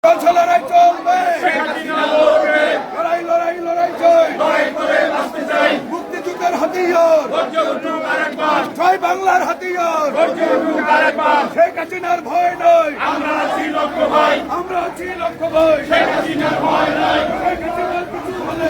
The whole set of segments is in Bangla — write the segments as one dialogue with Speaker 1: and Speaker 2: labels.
Speaker 1: চলছে, লড়াই চলবে, লড়াই লড়াই লড়াই চাই, মুক্তিযুদ্ধের হাতিয়ার, জয় বাংলার হাতিয়ার, শেখ হাসিনার ভয় নয়, আমরা আছি লক্ষ্য ভাই, শেখ হাসিনার ভয় নয়, শেখ হাসিনার কিছু হলে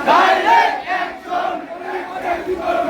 Speaker 2: Direct action!